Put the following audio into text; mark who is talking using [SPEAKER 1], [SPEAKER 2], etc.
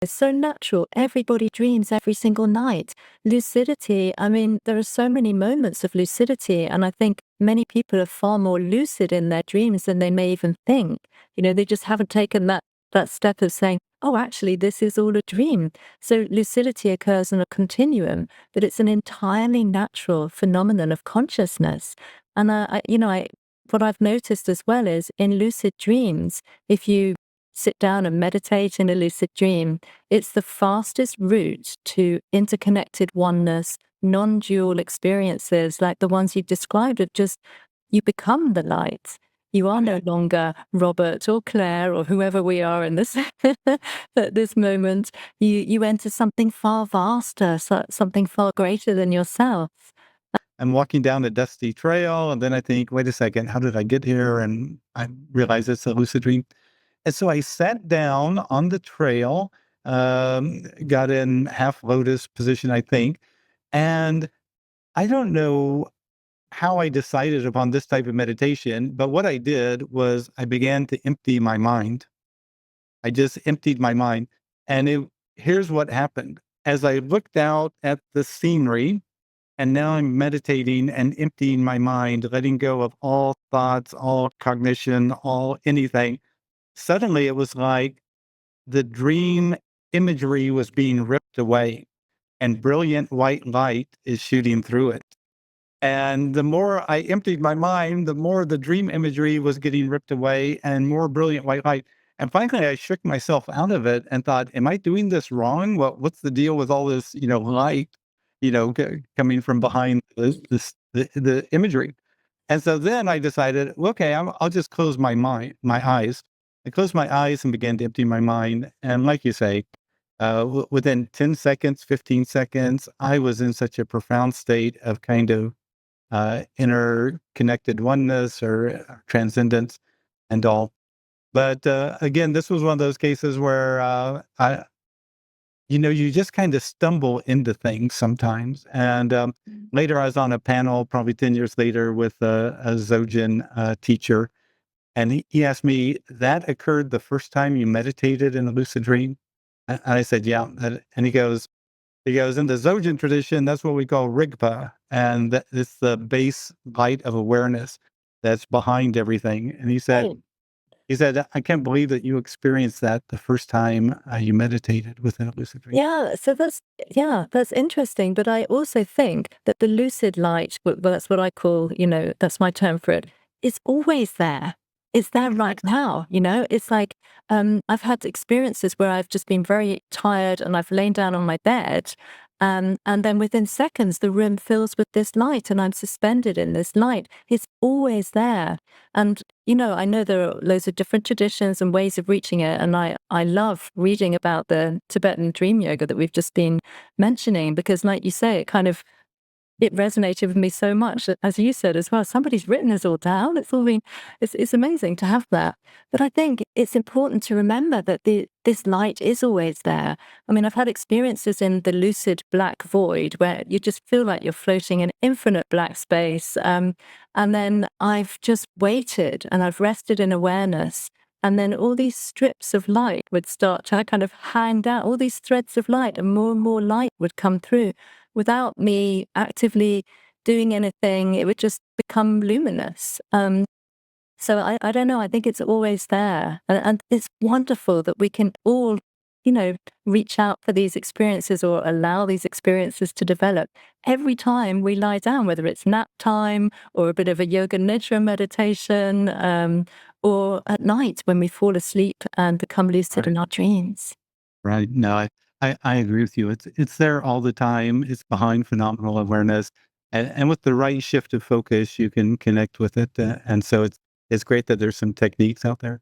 [SPEAKER 1] It's so natural. Everybody dreams every single night. Lucidity, I mean, there are so many moments of lucidity, and I think many people are far more lucid in their dreams than they may even think. They just haven't taken that step of saying, oh, actually, this is all a dream. So lucidity occurs on a continuum, but it's an entirely natural phenomenon of consciousness. And what I've noticed as well is in lucid dreams, if you sit down and meditate in a lucid dream, it's the fastest route to interconnected oneness, non-dual experiences like the ones you've described of just you become the light. You are no longer Robert or Claire or whoever we are in this at this moment. You enter something far vaster, something far greater than yourself.
[SPEAKER 2] I'm walking down a dusty trail, and then I think, wait a second, how did I get here? And I realize it's a lucid dream. And so I sat down on the trail, got in half lotus position, I think. And I don't know how I decided upon this type of meditation, but what I did was I began to empty my mind. I just emptied my mind. And here's what happened. As I looked out at the scenery, and now I'm meditating and emptying my mind, letting go of all thoughts, all cognition, all anything. Suddenly it was like the dream imagery was being ripped away and brilliant white light is shooting through it. And the more I emptied my mind, the more the dream imagery was getting ripped away and more brilliant white light. And finally, I shook myself out of it and thought, am I doing this wrong? What's the deal with all this, light, coming from behind the imagery? And so then I decided, okay, I'll just close my eyes. I closed my eyes and began to empty my mind. And like you say, within 10 seconds, 15 seconds, I was in such a profound state of kind of interconnected oneness or transcendence and all. But again, this was one of those cases where you just kind of stumble into things sometimes. And later, I was on a panel, probably 10 years later, with a Dzogchen teacher, and he asked me, "That occurred the first time you meditated in a lucid dream?" And I said, "Yeah." And he goes, in the Dzogchen tradition, that's what we call Rigpa, and it's the base light of awareness that's behind everything. And
[SPEAKER 1] Right.
[SPEAKER 2] he said, I can't believe that you experienced that the first time you meditated within a lucid dream.
[SPEAKER 1] That's interesting. But I also think that the lucid light, well, that's what I call, that's my term for it, is always there. It's there right now, It's like I've had experiences where I've just been very tired and I've lain down on my bed. And then within seconds, the room fills with this light and I'm suspended in this light. It's always there. And, I know there are loads of different traditions and ways of reaching it. And I love reading about the Tibetan dream yoga that we've just been mentioning, because like you say, it resonated with me so much that, as you said as well, somebody's written this all down. It's amazing to have that. But I think it's important to remember that this light is always there. I mean, I've had experiences in the lucid black void where you just feel like you're floating in infinite black space. And then I've just waited and I've rested in awareness. And then all these strips of light would start to kind of hang down, all these threads of light, and more light would come through without me actively doing anything. It would just become luminous. So I don't know. I think it's always there. And it's wonderful that we can all, reach out for these experiences or allow these experiences to develop every time we lie down, whether it's nap time or a bit of a yoga nidra meditation, or at night when we fall asleep and become lucid in our dreams.
[SPEAKER 2] Right. No, I agree with you. It's there all the time. It's behind phenomenal awareness. And with the right shift of focus, you can connect with it. And so it's great that there's some techniques out there.